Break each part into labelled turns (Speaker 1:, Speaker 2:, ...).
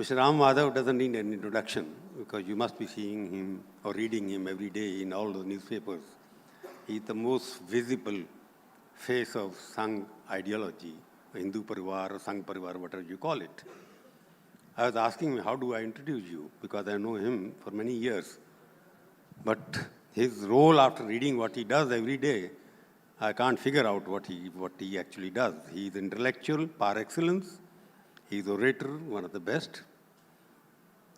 Speaker 1: Mr. Ram Madhav doesn't need an introduction because you must be seeing him or reading him every day in all the newspapers. He's the most visible face of Sangh ideology, Hindu Parivar or Sangh Parivar, whatever you call it. I was asking him, how do I introduce you? Because I know him for many years. But his role after reading what he does every day, I can't figure out what he actually does. He's intellectual par excellence. He's orator, one of the best.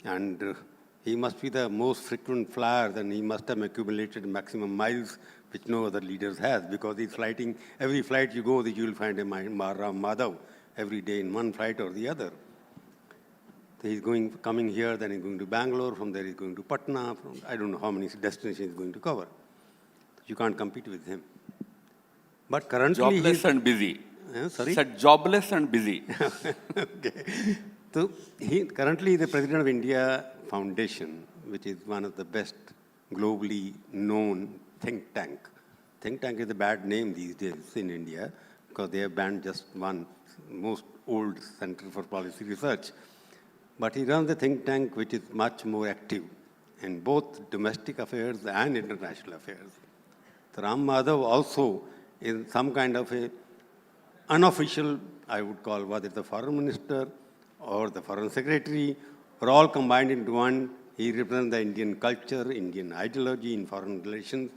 Speaker 1: And he must be the most frequent flyer, and he must have accumulated maximum miles, which no other leaders has, because he's flighting. Every flight you go, you will find a Ram Madhav every day in one flight or the other. He's coming here, then he's going to Bangalore, from there he's going to Patna, I don't know how many destinations he's going to cover. You can't compete with him. But currently
Speaker 2: jobless and busy.
Speaker 1: Sorry?
Speaker 2: Said jobless and busy.
Speaker 1: Okay. So currently the President of India Foundation, which is one of the best globally known think tank. Think tank is a bad name these days in India because they have banned just one most old Center for Policy Research. But he runs a think tank which is much more active in both domestic affairs and international affairs. So Ram Madhav also is some kind of a unofficial, I would call, whether the foreign minister or the foreign secretary, or all combined into one. He represents the Indian culture, Indian ideology in foreign relations,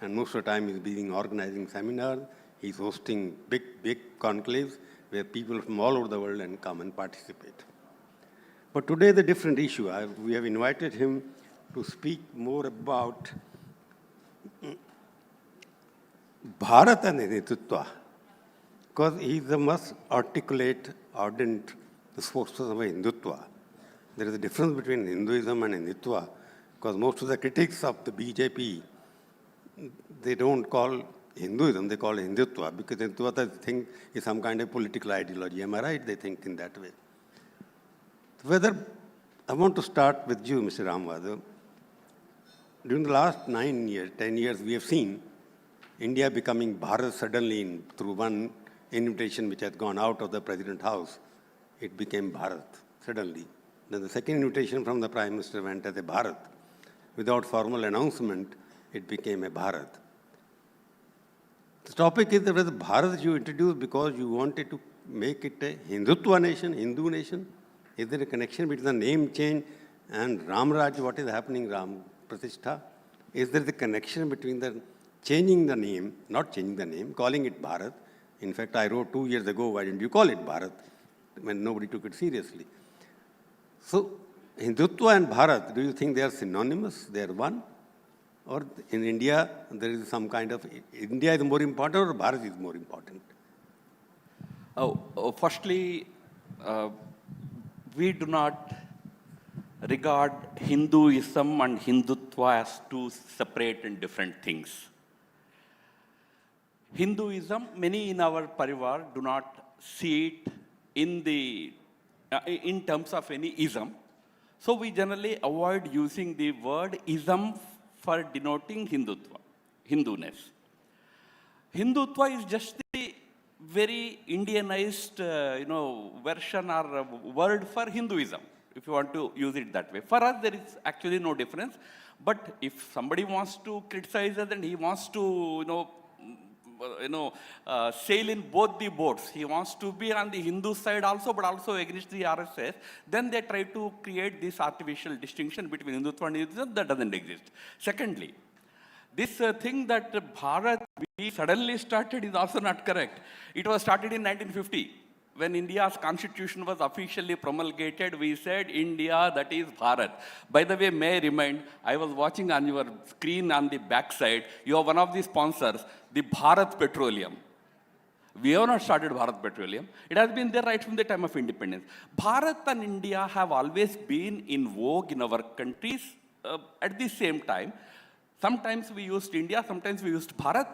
Speaker 1: and most of the time he's busy organizing seminars. He's hosting big conclaves where people from all over the world can come and participate. But today the different issue. We have invited him to speak more about bharat and hindutva, because he is the most articulate, ardent spokesperson of hindutva. There is a difference between Hinduism and hindutva, because most of the critics of the BJP, they don't call Hinduism, they call it hindutva, because hindutva, they think, is some kind of political ideology. Am I right? They think in that way. I want to start with you, Mr. Ram Madhav. During the last 9 years, 10 years, we have seen India becoming Bharat suddenly through one invitation which has gone out of the President House. It became Bharat suddenly. Then the second invitation from the Prime Minister went as a Bharat. Without formal announcement, it became a Bharat. The topic is that whether Bharat you introduced because you wanted to make it a Hindutva nation, Hindu nation. Is there a connection between the name change and Ram Raj, what is happening, Ram Pratishtha? Is there the connection between the changing the name, not changing the name, calling it Bharat? In fact, I wrote 2 years ago, why didn't you call it Bharat? When nobody took it seriously. So, Hindutva and Bharat, do you think they are synonymous? They are one? Or in India, there is some kind of, India is more important or Bharat is more important?
Speaker 2: Firstly, we do not regard Hinduism and Hindutva as two separate and different things. Hinduism, many in our parivar do not see it in terms of any ism. So we generally avoid using the word ism for denoting Hindutva, Hinduness. Hindutva is just the very Indianized, version or word for Hinduism, if you want to use it that way. For us, there is actually no difference. But if somebody wants to criticize us and he wants to, sail in both the boats, he wants to be on the Hindu side also, but also against the RSS, then they try to create this artificial distinction between Hindutva and Hinduism that doesn't exist. Secondly, this thing that Bharat we suddenly started is also not correct. It was started in 1950. When India's constitution was officially promulgated, we said India, that is Bharat. By the way, may I remind, I was watching on your screen on the backside, you are one of the sponsors, the Bharat Petroleum. We have not started Bharat Petroleum. It has been there right from the time of independence. Bharat and India have always been in vogue in our countries at the same time. Sometimes we used India, sometimes we used Bharat.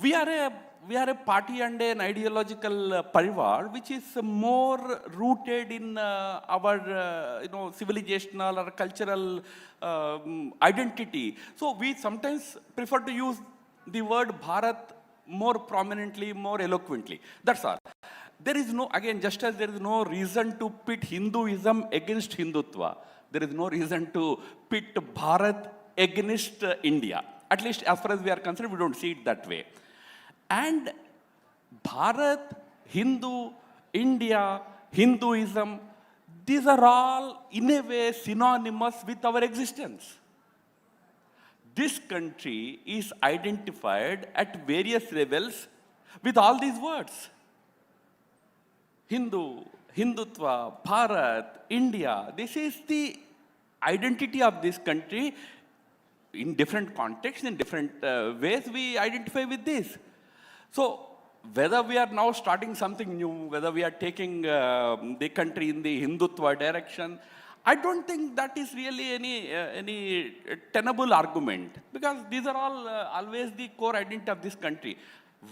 Speaker 2: We are a party and an ideological parivar which is more rooted in our civilizational or cultural identity. So we sometimes prefer to use the word Bharat more prominently, more eloquently. That's all. There is no, again, just as there is no reason to pit Hinduism against Hindutva, there is no reason to pit Bharat against India. At least as far as we are concerned, we don't see it that way. And Bharat, Hindu, India, Hinduism, these are all in a way synonymous with our existence. This country is identified at various levels with all these words. Hindu, Hindutva, Bharat, India. This is the identity of this country. In different contexts, in different ways, we identify with this. So, whether we are now starting something new, whether we are taking the country in the Hindutva direction, I don't think that is really any tenable argument, because these are all always the core identity of this country.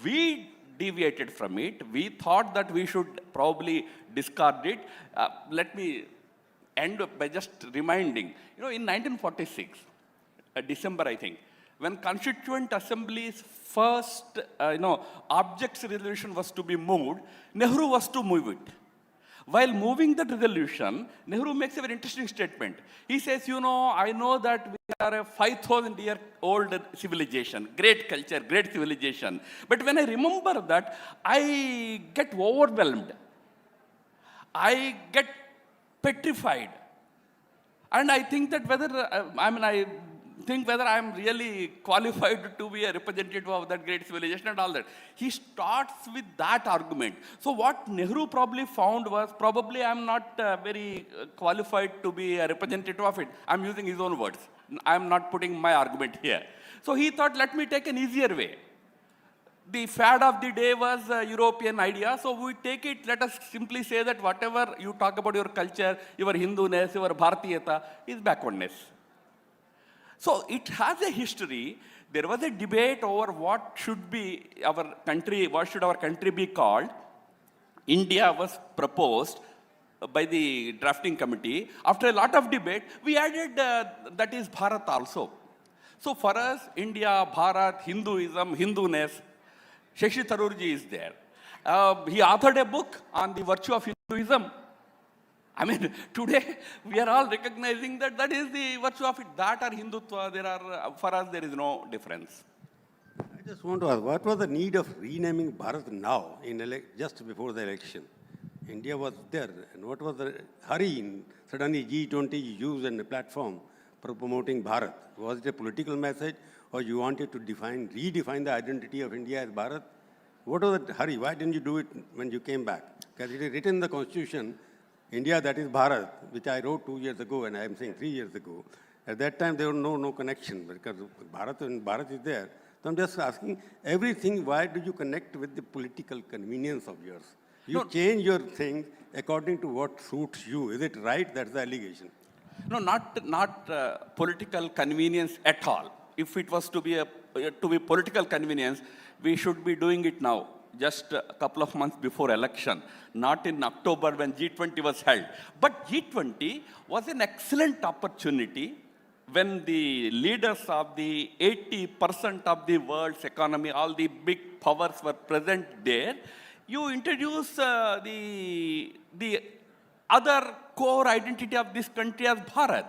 Speaker 2: We deviated from it. We thought that we should probably discard it. Let me end by just reminding, in 1946, December, I think, when Constituent Assembly's first, objects resolution was to be moved, Nehru was to move it. While moving that resolution, Nehru makes a very interesting statement. He says, I know that we are a 5,000-year-old civilization, great culture, great civilization. But when I remember that, I get overwhelmed. I get petrified. And I think that I think whether I'm really qualified to be a representative of that great civilization and all that. He starts with that argument. So what Nehru probably found was, probably I'm not very qualified to be a representative of it. I'm using his own words. I'm not putting my argument here. So he thought, let me take an easier way. The fad of the day was a European idea, so we take it, let us simply say that whatever you talk about your culture, your Hinduness, your Bharatiyata, is backwardness. So it has a history. There was a debate over what should be our country, what should our country be called. India was proposed by the drafting committee. After a lot of debate, we added that is Bharat also. So for us, India, Bharat, Hinduism, Hinduness, Shashi Tharoorji is there. He authored a book on the virtue of Hinduism. Today we are all recognizing that that is the virtue of it. That or Hindutva, for us there is no difference.
Speaker 1: I just want to ask, what was the need of renaming Bharat now, just before the election? India was there, and what was the hurry in suddenly G20 used as a platform for promoting Bharat? Was it a political message, or you wanted to redefine the identity of India as Bharat? What was the hurry? Why didn't you do it when you came back? Because it is written in the Constitution, India, that is Bharat, which I wrote 2 years ago, and I am saying 3 years ago. At that time, there was no connection, because Bharat is there. So I'm just asking, everything, why do you connect with the political convenience of yours? You change your thing according to what suits you. Is it right? That's the allegation.
Speaker 2: No, not political convenience at all. If it was to be political convenience, we should be doing it now, just a couple of months before election, not in October when G20 was held. But G20 was an excellent opportunity when the leaders of the 80% of the world's economy, all the big powers were present there. You introduce the other core identity of this country as Bharat.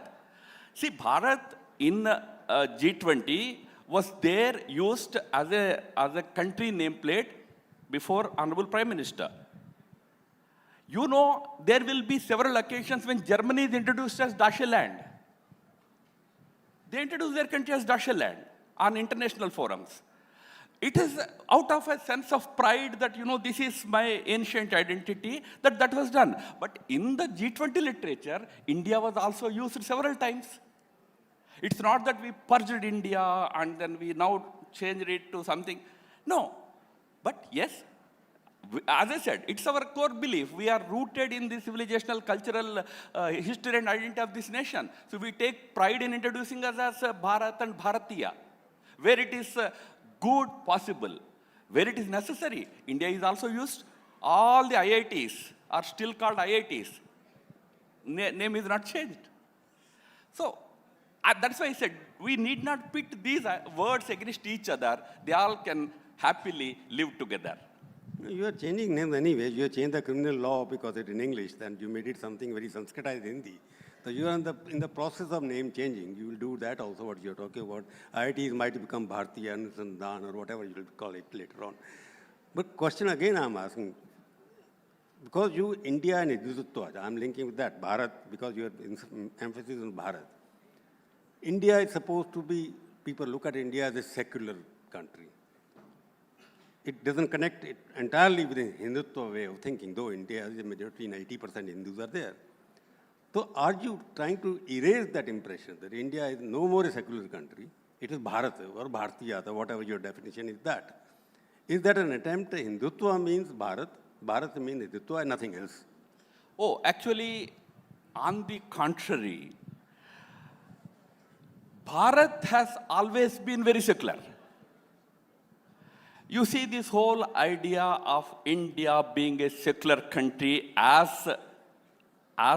Speaker 2: See, Bharat in G20 was there used as a country nameplate before Honorable Prime Minister. There will be several occasions when Germany is introduced as Dasherland. They introduce their country as Dasherland on international forums. It is out of a sense of pride that, this is my ancient identity, that was done. But in the G20 literature, India was also used several times. It's not that we purged India and then we now changed it to something. No. But yes, as I said, it's our core belief. We are rooted in the civilizational, cultural history and identity of this nation. So we take pride in introducing us as Bharat and Bharatiya, where it is good, possible. Where it is necessary, India is also used. All the IITs are still called IITs. Name is not changed. So that's why I said we need not pit these words against each other. They all can happily live together.
Speaker 1: You are changing names anyway. You have changed the criminal law because it's in English, then you made it something very Sanskritized Hindi. So you are in the process of name changing. You will do that also, what you are talking about. IITs might become Bharatiya Anusandhan or whatever you will call it later on. But question again I am asking, because you, India and hindutva, I am linking with that, Bharat, because you have emphasis on Bharat. India is supposed to be, people look at India as a secular country. It doesn't connect it entirely with the Hindutva way of thinking, though India is a majority, 90% Hindus are there. So are you trying to erase that impression that India is no more a secular country, it is Bharat or Bharatiya, or whatever your definition is that? Is that an attempt? Hindutva means Bharat, Bharat means Hindutva and nothing else.
Speaker 2: Oh, actually, on the contrary, Bharat has always been very secular. You see, this whole idea of India being a secular country as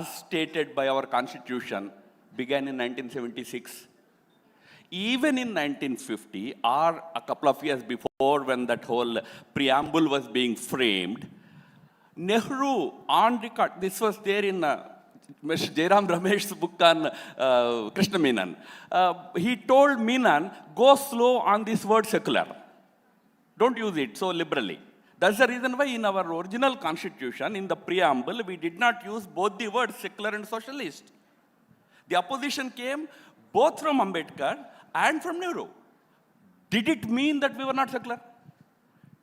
Speaker 2: stated by our constitution began in 1976. Even in 1950, or a couple of years before when that whole preamble was being framed, Nehru, on record, this was there in Mr. Jairam Ramesh's book on Krishna Menon. He told Menon, go slow on this word secular. Don't use it so liberally. That's the reason why in our original constitution, in the preamble, we did not use both the words secular and socialist. The opposition came both from Ambedkar and from Nehru. Did it mean that we were not secular?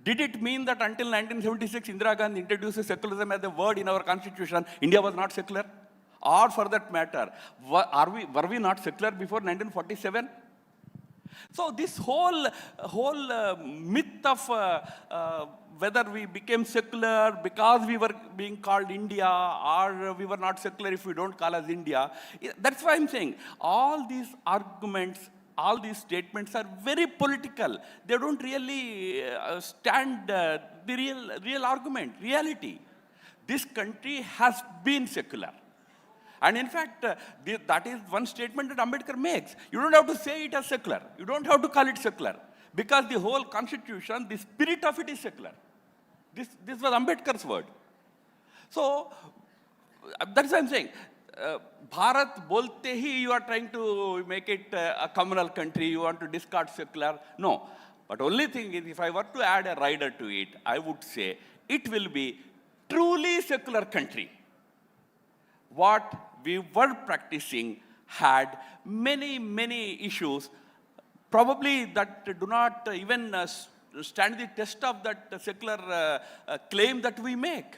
Speaker 2: Did it mean that until 1976, Indira Gandhi introduced secularism as a word in our constitution, India was not secular? Or for that matter, were we not secular before 1947? So this whole myth of whether we became secular because we were being called India, or we were not secular if we don't call us India, that's why I'm saying all these arguments, all these statements are very political. They don't really stand the real argument, reality. This country has been secular. And in fact, that is one statement that Ambedkar makes. You don't have to say it as secular. You don't have to call it secular. Because the whole constitution, the spirit of it is secular. This was Ambedkar's word. So, that's what I'm saying. Bharat bolte hi, you are trying to make it a communal country, you want to discard secular. No. But only thing is, if I were to add a rider to it, I would say it will be truly secular country. What we were practicing had many issues, probably that do not even stand the test of that secular claim that we make.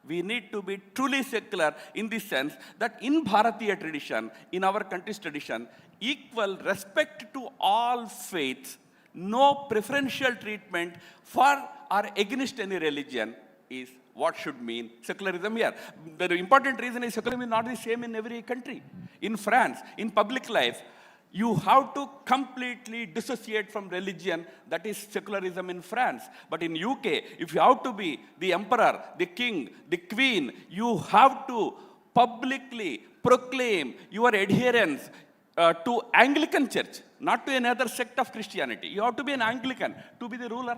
Speaker 2: We need to be truly secular in the sense that in Bharatiya tradition, in our country's tradition, equal respect to all faiths, no preferential treatment for or against any religion is what should mean secularism here. The important reason is secularism is not the same in every country. In France, in public life, you have to completely dissociate from religion. That is secularism in France. But in UK, if you have to be the emperor, the king, the queen, you have to publicly proclaim your adherence to Anglican Church, not to another sect of Christianity. You have to be an Anglican to be the ruler.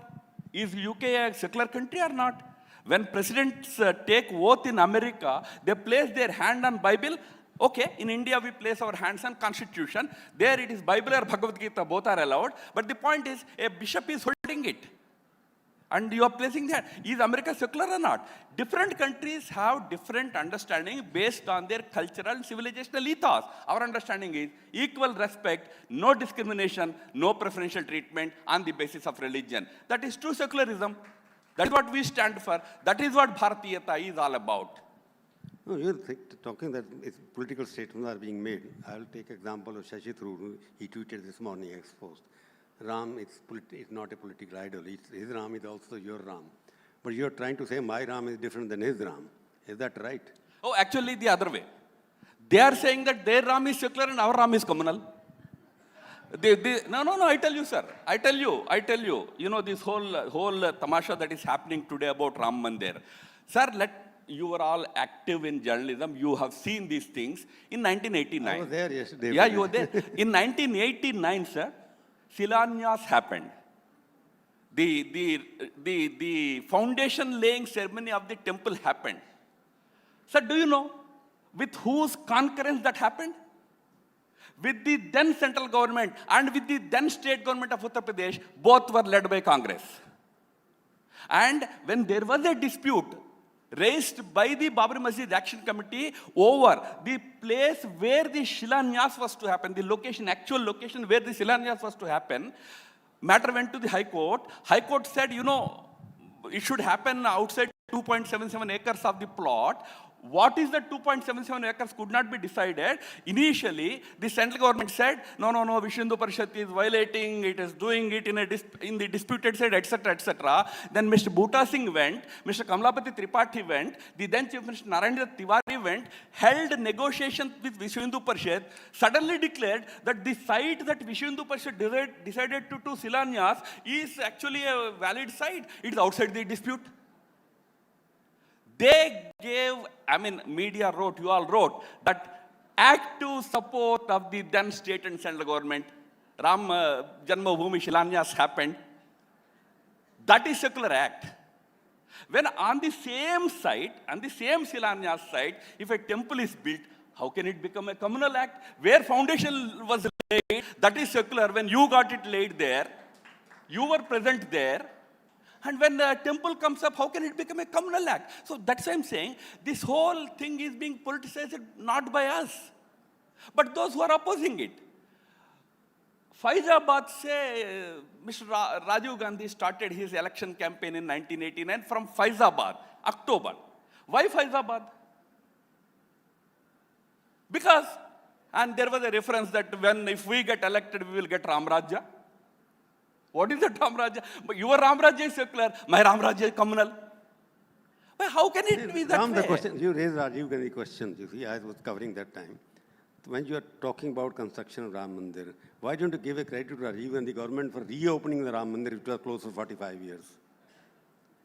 Speaker 2: Is UK a secular country or not? When presidents take oath in America, they place their hand on Bible. Okay, in India we place our hands on Constitution. There it is Bible or Bhagavad Gita, both are allowed. But the point is, a bishop is holding it. And you are placing that. Is America secular or not? Different countries have different understanding based on their cultural and civilizational ethos. Our understanding is equal respect, no discrimination, no preferential treatment on the basis of religion. That is true secularism. That is what we stand for. That is what Bharatiyata is all about.
Speaker 1: No, you're talking that political statements are being made. I'll take example of Shashi Tharoor. He tweeted this morning, exposed. Ram is not a political idol. His Ram is also your Ram. But you're trying to say my Ram is different than his Ram. Is that right?
Speaker 2: Oh, actually the other way. They are saying that their Ram is secular and our Ram is communal. No, I tell you, sir. I tell you. You know, this whole tamasha that is happening today about Ram Mandir. Sir, you were all active in journalism. You have seen these things. In 1989.
Speaker 1: I was there yesterday.
Speaker 2: Yeah, you were there. In 1989, sir, Shilanyas happened. the foundation laying ceremony of the temple happened. Sir, do you know with whose concurrence that happened? With the then central government and with the then state government of Uttar Pradesh, both were led by Congress. And when there was a dispute raised by the Babri Masjid Action Committee over the place where the Shilanyas was to happen, the location, actual location where the Shilanyas was to happen, matter went to the High Court. High Court said, you know, it should happen outside 2.77 acres of the plot. What is the 2.77 acres could not be decided. Initially, the central government said, no, Vishnu Hindu Parishad is violating, it is doing it in the disputed side, etc., etc. Then Mr. Bhutta Singh went, Mr. Kamalapati Tripathi went, the then Chief Minister Narendra Tiwari went, held negotiations with Vishnu Hindu Parishad, suddenly declared that the site that Vishnu Hindu Parishad decided to Silanyas is actually a valid site. It is outside the dispute. They gave, media wrote, you all wrote, that active support of the then state and central government, Ram Janmabhoomi Shilanyas happened. That is secular act. When on the same site, on the same Shilanyas site, if a temple is built, how can it become a communal act? Where foundation was laid, that is secular. When you got it laid there, you were present there. And when the temple comes up, how can it become a communal act? So that's why I'm saying this whole thing is being politicized not by us, but those who are opposing it. Faizabad say Mr. Rajiv Gandhi started his election campaign in 1989 from Faizabad, October. Why Faizabad? Because, and there was a reference that if we get elected, we will get Ram Rajya. What is the Ram Rajya? But your Ram Rajya is secular, my Ram Rajya is communal. But how can it be that
Speaker 1: Ram,
Speaker 2: way?
Speaker 1: the question, you raised Rajiv Gandhi question, you see, I was covering that time. When you are talking about construction of Ram Mandir, why don't you give a credit to Rajiv Gandhi government for reopening the Ram Mandir, which was closed for 45 years?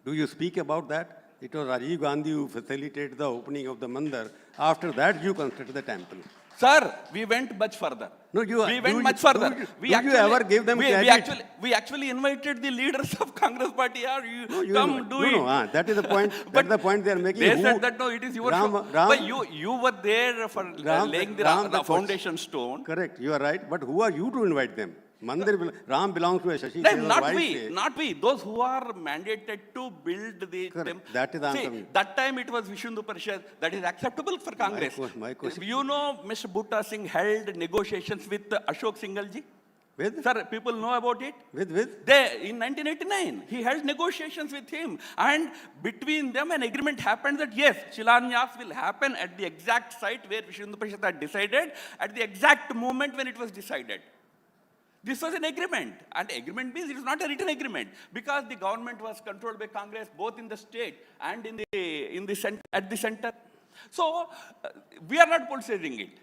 Speaker 1: Do you speak about that? It was Rajiv Gandhi who facilitated the opening of the Mandir. After that, you constructed the temple.
Speaker 2: Sir, we went much further.
Speaker 1: No,
Speaker 2: we went much further.
Speaker 1: Do you ever give them credit?
Speaker 2: We actually invited the leaders of Congress party.
Speaker 1: That is the point. That's the point they are making.
Speaker 2: They said that no, it is your show. But you were there for laying the foundation stone.
Speaker 1: Correct, you are right. But who are you to invite them? Ram belongs to a Shashi.
Speaker 2: Not we. Those who are mandated to build the temple.
Speaker 1: That is the answer.
Speaker 2: That time it was Vishnu Hindu Parishad. That is acceptable for Congress.
Speaker 1: My question.
Speaker 2: You know, Mr. Bhutta Singh held negotiations with Ashok Singhal ji.
Speaker 1: With?
Speaker 2: Sir, people know about it.
Speaker 1: With?
Speaker 2: In 1989, he held negotiations with him. And between them, an agreement happened that yes, Shilanyas will happen at the exact site where Vishnu Hindu Parishad had decided, at the exact moment when it was decided. This was an agreement, and agreement means it is not a written agreement because the government was controlled by Congress both in the state and at the center. So we are not politicizing it.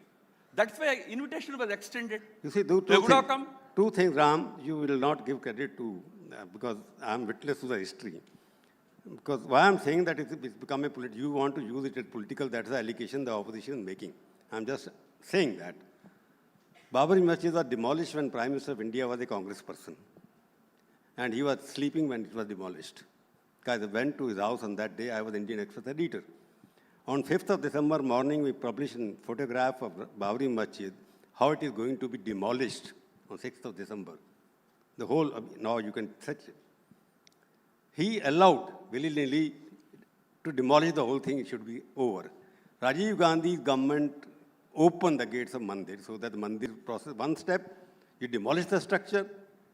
Speaker 2: That's why invitation was extended.
Speaker 1: You see, two things, Ram, you will not give credit to because I am witness to the history. Because why I am saying that it's become a you want to use it as political. That's the allegation the opposition is making. I am just saying that. Babri Masjid was demolished when Prime Minister of India was a Congress person. And he was sleeping when it was demolished. Because I went to his house on that day, I was Indian Express editor. On 5th of December morning, we published a photograph of Babri Masjid, how it is going to be demolished on 6th of December. The whole, now you can search it. He allowed, willy-nilly, to demolish the whole thing, it should be over. Rajiv Gandhi's government open the gates of Mandir so that the Mandir process, one step, you demolish the structure.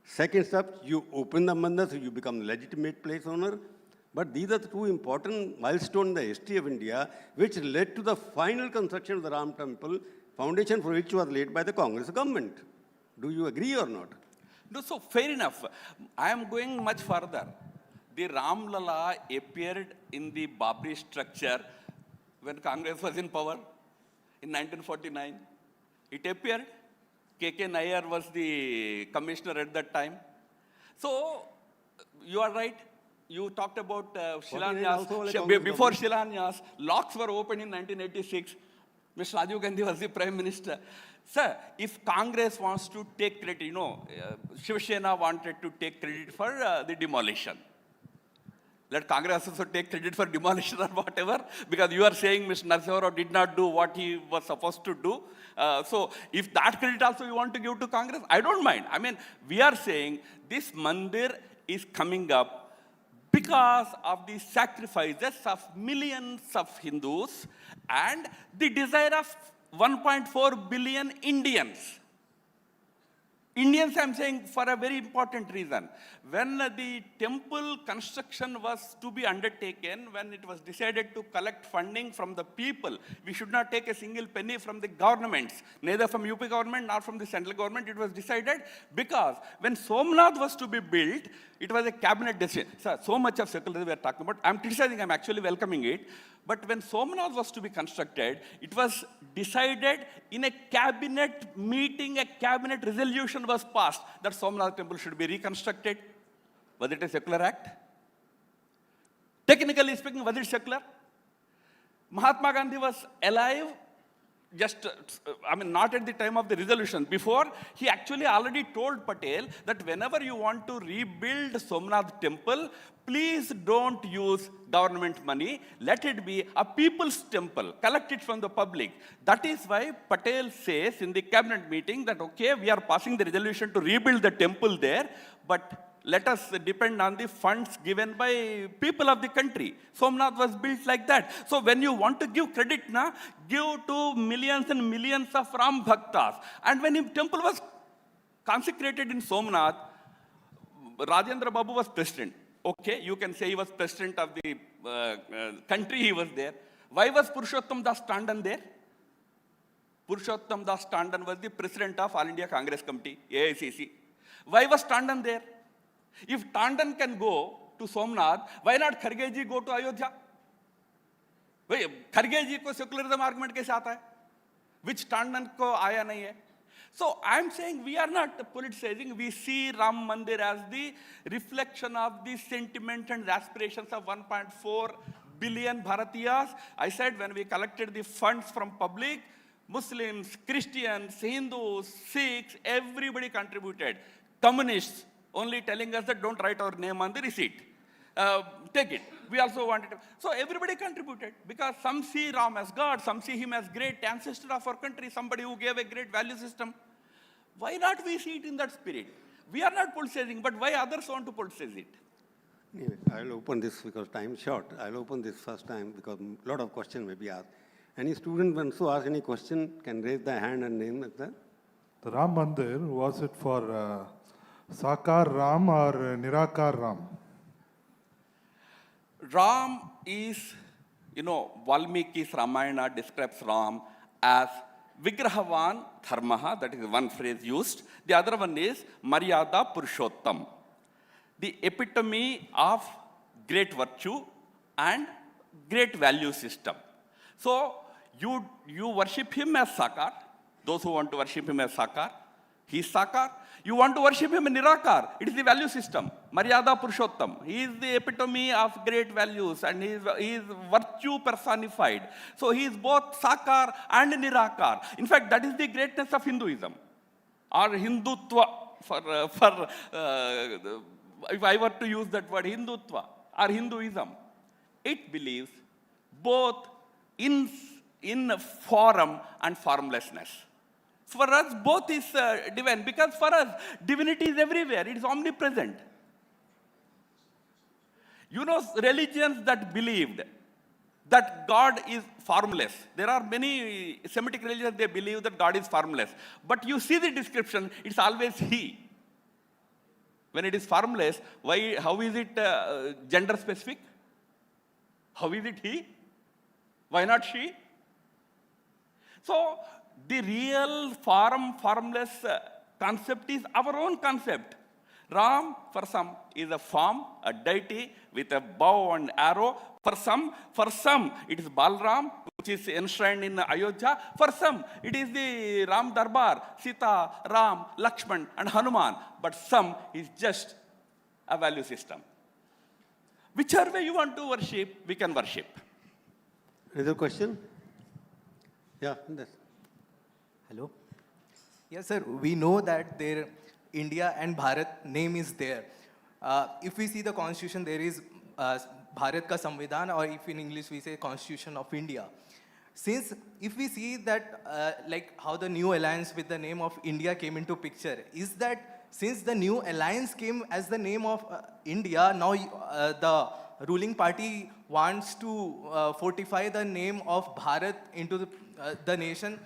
Speaker 1: Second step, you open the Mandir so you become legitimate place owner. But these are the two important milestones in the history of India which led to the final construction of the Ram Temple, foundation for which was laid by the Congress government. Do you agree or not?
Speaker 2: No, so fair enough. I am going much further. The Ram Lala appeared in the Babri structure when Congress was in power. In 1949, it appeared. K.K. Nair was the commissioner at that time. So, you are right. You talked about Shilanyas. Before Shilanyas, locks were opened in 1986. Mr. Rajiv Gandhi was the Prime Minister. Sir, if Congress wants to take credit, Shiv Sena wanted to take credit for the demolition. Let Congress also take credit for demolition or whatever, because you are saying Mr. Narasimha Rao did not do what he was supposed to do. So if that credit also you want to give to Congress, I don't mind. I mean, we are saying this mandir is coming up because of the sacrifices of millions of Hindus and the desire of 1.4 billion Indians. Indians, I'm saying, for a very important reason. When the temple construction was to be undertaken, when it was decided to collect funding from the people, we should not take a single penny from the governments, neither from UP government nor from the central government. It was decided because when Somnath was to be built, it was a cabinet decision. So much of secularism we are talking about. I'm criticizing, I'm actually welcoming it. But when Somnath was to be constructed, it was decided in a cabinet meeting, a cabinet resolution was passed that Somnath temple should be reconstructed. Was it a secular act? Technically speaking, was it secular? Mahatma Gandhi was alive, not at the time of the resolution. Before, he actually already told Patel that whenever you want to rebuild Somnath temple, please don't use government money. Let it be a people's temple. Collect it from the public. That is why Patel says in the cabinet meeting that, okay, we are passing the resolution to rebuild the temple there, but let us depend on the funds given by people of the country. Somnath was built like that. So when you want to give credit, give to millions and millions of Ram Bhaktas. And when the temple was consecrated in Somnath, Rajendra Babu was president. Okay, you can say he was president of the country, he was there. Why was Purushottam Das Tandon there? Purushottam Das Tandon was the president of All India Congress Committee, AICC. Why was Tandon there? If Tandon can go to Somnath, why not Kharge ji go to Ayodhya? Kharge ji ko secularism argument kaise aata hai? Which Tandon ko aaya nahi hai? So I'm saying we are not politicizing. We see Ram Mandir as the reflection of the sentiment and aspirations of 1.4 billion Bharatiyas. I said when we collected the funds from public, Muslims, Christians, Hindus, Sikhs, everybody contributed. Communists only telling us that don't write our name on the receipt. Take it. We also wanted to. So everybody contributed because some see Ram as God, some see him as great ancestor of our country, somebody who gave a great value system. Why not we see it in that spirit? We are not politicizing, but why others want to politicize it?
Speaker 1: Anyway, I'll open this because time is short. I'll open this first time because a lot of questions may be asked. Any student wants to ask any question can raise their hand and name like that.
Speaker 3: The Ram Mandir, was it for Sakar Ram or Nirakar Ram?
Speaker 2: Ram is, Valmiki's Ramayana describes Ram as Vigrahavan Dharmaha, that is one phrase used. The other one is Maryada Purushottam, the epitome of great virtue and great value system. So you worship him as Sakar, those who want to worship him as Sakar, he is Sakar. You want to worship him in Nirakar, it is the value system. Maryada Purushottam, he is the epitome of great values and he is virtue personified. So he is both Sakar and Nirakar. In fact, that is the greatness of Hinduism. Or hindutva, if I were to use that word, hindutva or Hinduism, it believes both in form and formlessness. For us, both is divine, because for us, divinity is everywhere. It is omnipresent. Religions that believed that God is formless. There are many Semitic religions, they believe that God is formless. But you see the description, it's always He. When it is formless, how is it gender specific? How is it He? Why not she? So, the real formless concept is our own concept. Ram, for some, is a form, a deity with a bow and arrow. For some, it is Balram, which is enshrined in Ayodhya. For some, it is the Ram Darbar, Sita, Ram, Lakshman, and Hanuman. But some is just a value system. Whichever way you want to worship, we can worship.
Speaker 1: Another question? Yeah, this.
Speaker 4: Hello. Yes, sir. We know that their India and Bharat name is there. If we see the constitution, there is Bharat ka Samvidhan, or if in English we say Constitution of India. Since if we see that like how the new alliance with the name of India came into picture, is that since the new alliance came as the name of India, now the ruling party wants to fortify the name of Bharat into the nation.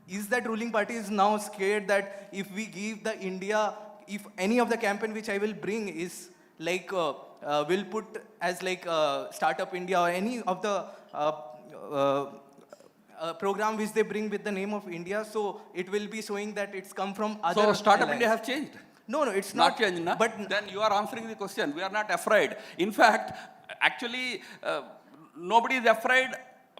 Speaker 4: Is that ruling party is now scared that if we give the India, if any of the campaign which I will bring is like will put as like Startup India or any of the program which they bring with the name of India, so it will be showing that it's come from other.
Speaker 2: So Startup
Speaker 4: alliance.
Speaker 2: India has changed.
Speaker 4: No, it's
Speaker 2: Not
Speaker 4: not.
Speaker 2: changed, na?
Speaker 4: But
Speaker 2: Then you are answering the question. We are not afraid. In fact, actually, nobody is afraid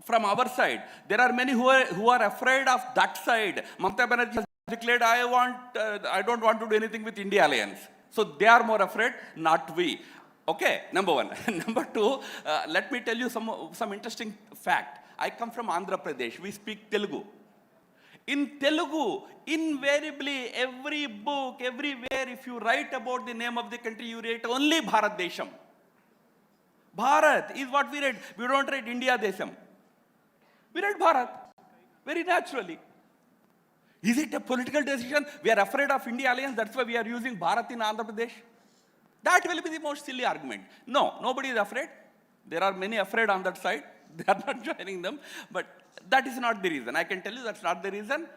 Speaker 2: from our side. There are many who are afraid of that side. Mamata Banerjee has declared, I don't want to do anything with India alliance. So they are more afraid, not we. Okay, number one. Number two, let me tell you some interesting fact. I come from Andhra Pradesh. We speak Telugu. In Telugu, invariably, every book, everywhere, if you write about the name of the country, you write only Bharat Desham. Bharat is what we read. We don't write India Desham. We write Bharat, very naturally. Is it a political decision? We are afraid of India alliance, that's why we are using Bharat in Andhra Pradesh. That will be the most silly argument. No, nobody is afraid. There are many afraid on that side. They are not joining them. But that is not the reason. I can tell you that's not the reason.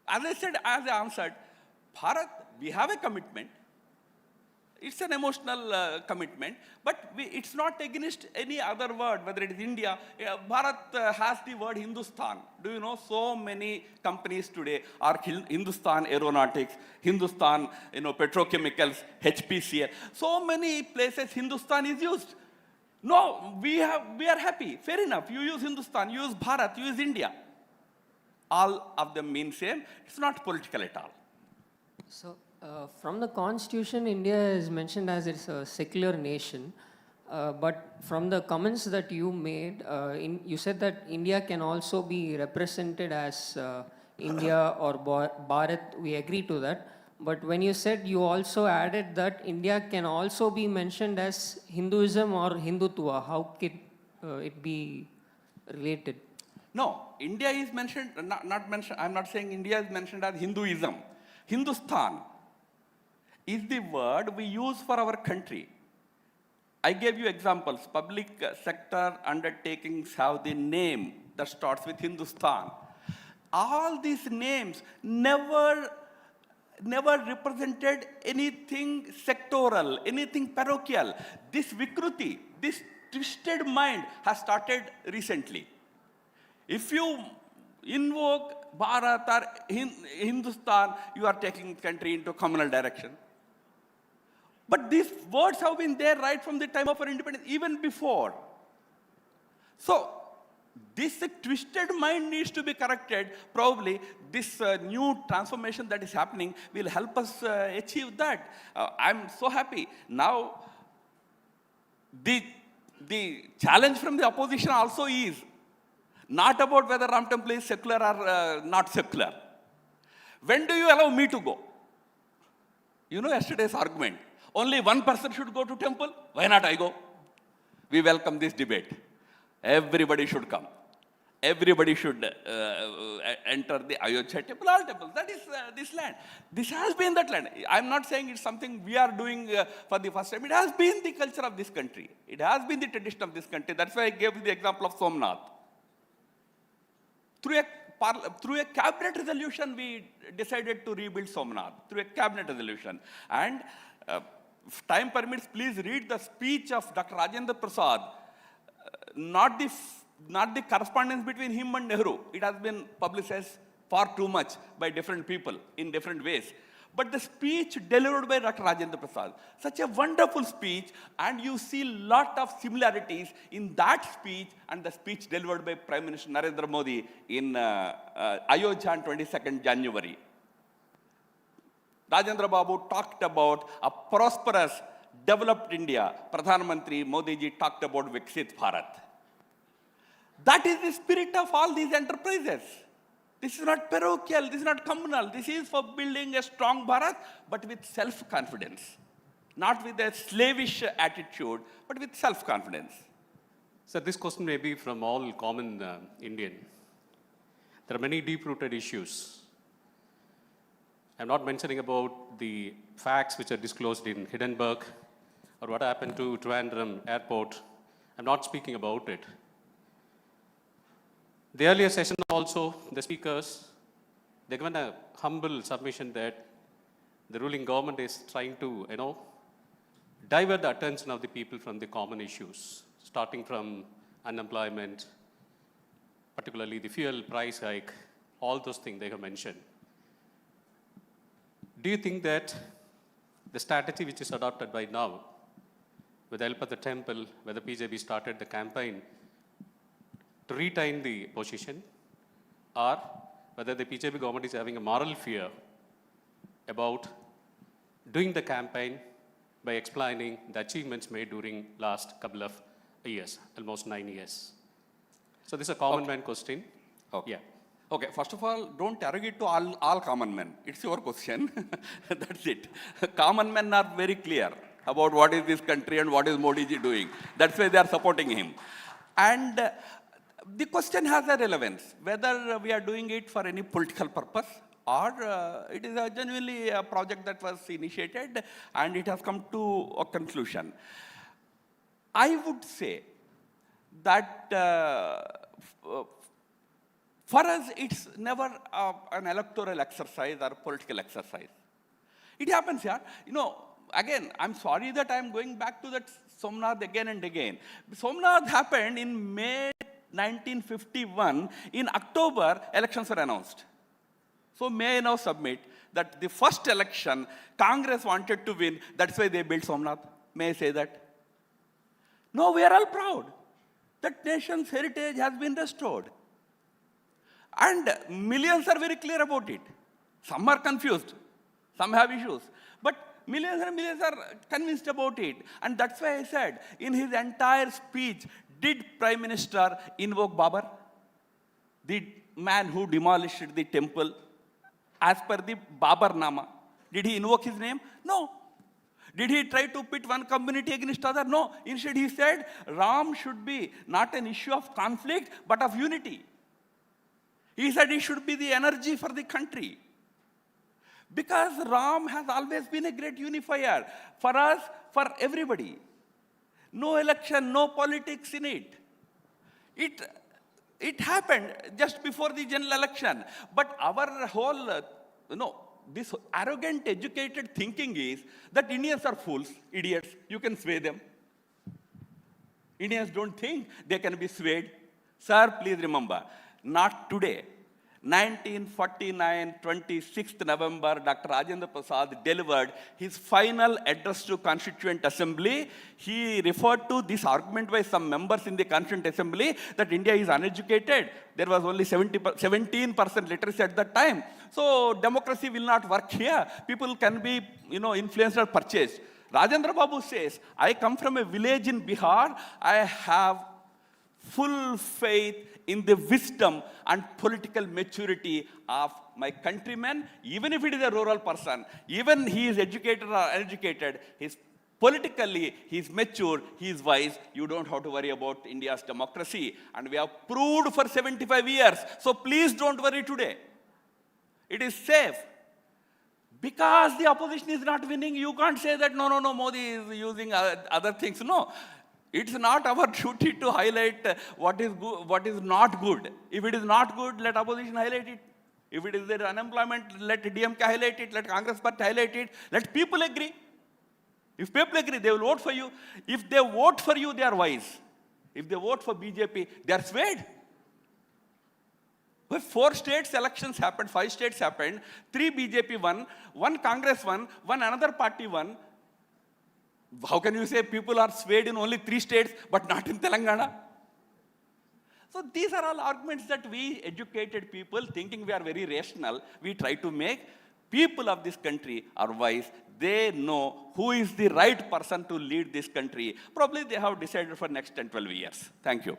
Speaker 2: As I said, as I answered, Bharat, we have a commitment. It's an emotional commitment, but it's not against any other word, whether it is India. Bharat has the word Hindustan. Do you know so many companies today are Hindustan Aeronautics, Hindustan Petrochemicals, HPCL. So many places Hindustan is used. No, we are happy. Fair enough. You use Hindustan, you use Bharat, you use India. All of them mean same. It's not political at all.
Speaker 5: So, from the constitution, India is mentioned as it's a secular nation. But from the comments that you made, you said that India can also be represented as India or Bharat. We agree to that. But when you said, you also added that India can also be mentioned as Hinduism or Hindutva. How could it be related?
Speaker 2: No, India is mentioned, not mentioned, I'm not saying India is mentioned as Hinduism. Hindustan is the word we use for our country. I gave you examples. Public sector undertakings have the name that starts with Hindustan. All these names never represented anything sectoral, anything parochial. This Vikruti, this twisted mind has started recently. If you invoke Bharat or Hindustan, you are taking the country into communal direction. But these words have been there right from the time of our independence, even before. So, this twisted mind needs to be corrected. Probably this new transformation that is happening will help us achieve that. I'm so happy. Now, the challenge from the opposition also is not about whether Ram Temple is secular or not secular. When do you allow me to go? You know yesterday's argument. Only one person should go to temple. Why not I go? We welcome this debate. Everybody should come. Everybody should enter the Ayodhya temple, all temples. That is this land. This has been that land. I'm not saying it's something we are doing for the first time. It has been the culture of this country. It has been the tradition of this country. That's why I gave you the example of Somnath. Through a cabinet resolution, we decided to rebuild Somnath. Through a cabinet resolution. And if time permits, please read the speech of Dr. Rajendra Prasad. Not the correspondence between him and Nehru. It has been publicized far too much by different people in different ways. But the speech delivered by Dr. Rajendra Prasad, such a wonderful speech, and you see a lot of similarities in that speech and the speech delivered by Prime Minister Narendra Modi in Ayodhya on 22nd January. Rajendra Babu talked about a prosperous, developed India. Pradhan Mantri Modi ji talked about Viksit Bharat. That is the spirit of all these enterprises. This is not parochial, this is not communal. This is for building a strong Bharat, but with self-confidence. Not with a slavish attitude, but with self-confidence.
Speaker 6: So this question may be from all common Indian. There are many deep-rooted issues. I'm not mentioning about the facts which are disclosed in Hindenburg or what happened to Trivandrum Airport. I'm not speaking about it. The earlier session also, the speakers, they given a humble submission that the ruling government is trying to, divert the attention of the people from the common issues, starting from unemployment, particularly the fuel price hike, all those things they have mentioned. Do you think that the strategy which is adopted by now, with the help of the temple, where the BJP started the campaign to retain the position, or whether the BJP government is having a moral fear about doing the campaign by explaining the achievements made during last couple of years, almost 9 years? So this is a common man question.
Speaker 2: Okay.
Speaker 6: Yeah.
Speaker 2: Okay, first of all, don't arrogate to all common men. It's your question. That's it. Common men are very clear about what is this country and what is Modi ji doing. That's why they are supporting him. And the question has a relevance, whether we are doing it for any political purpose or it is genuinely a project that was initiated and it has come to a conclusion. I would say that for us, it's never an electoral exercise or a political exercise. It happens here. Again, I'm sorry that I'm going back to that Somnath again and again. Somnath happened in May 1951. In October, elections were announced. So may I now submit that the first election, Congress wanted to win. That's why they built Somnath. May I say that? No, we are all proud that nation's heritage has been restored. And millions are very clear about it. Some are confused. Some have issues. But millions and millions are convinced about it. And that's why I said, in his entire speech, did Prime Minister invoke Babar? The man who demolished the temple as per the Babar Nama. Did he invoke his name? No. Did he try to pit one community against other? No. Instead, he said, Ram should be not an issue of conflict, but of unity. He said it should be the energy for the country. Because Ram has always been a great unifier for us, for everybody. No election, no politics in it. It happened just before the general election. But our whole, this arrogant, educated thinking is that Indians are fools, idiots. You can sway them. Indians don't think they can be swayed. Sir, please remember, not today. 1949, 26th November, Dr. Rajendra Prasad delivered his final address to Constituent Assembly. He referred to this argument by some members in the Constituent Assembly that India is uneducated. There was only 17% literacy at that time. So democracy will not work here. People can be, influenced or purchased. Rajendra Babu says, I come from a village in Bihar. I have full faith in the wisdom and political maturity of my countrymen, even if it is a rural person, even he is educated or uneducated, politically, he is mature, he is wise. You don't have to worry about India's democracy. And we have proved for 75 years. So please don't worry today. It is safe. Because the opposition is not winning, you can't say that, no, Modi is using other things. No. It's not our duty to highlight what is good, what is not good. If it is not good, let opposition highlight it. If it is there unemployment, let DMK highlight it, let Congress Party highlight it, let people agree. If people agree, they will vote for you. If they vote for you, they are wise. If they vote for BJP, they are swayed. Well, 4 states elections happened, 5 states happened, 3 BJP won, 1 Congress won, 1 another party won. How can you say people are swayed in only 3 states, but not in Telangana? So these are all arguments that we educated people, thinking we are very rational, we try to make. People of this country are wise. They know who is the right person to lead this country. Probably they have decided for next 10, 12 years. Thank you.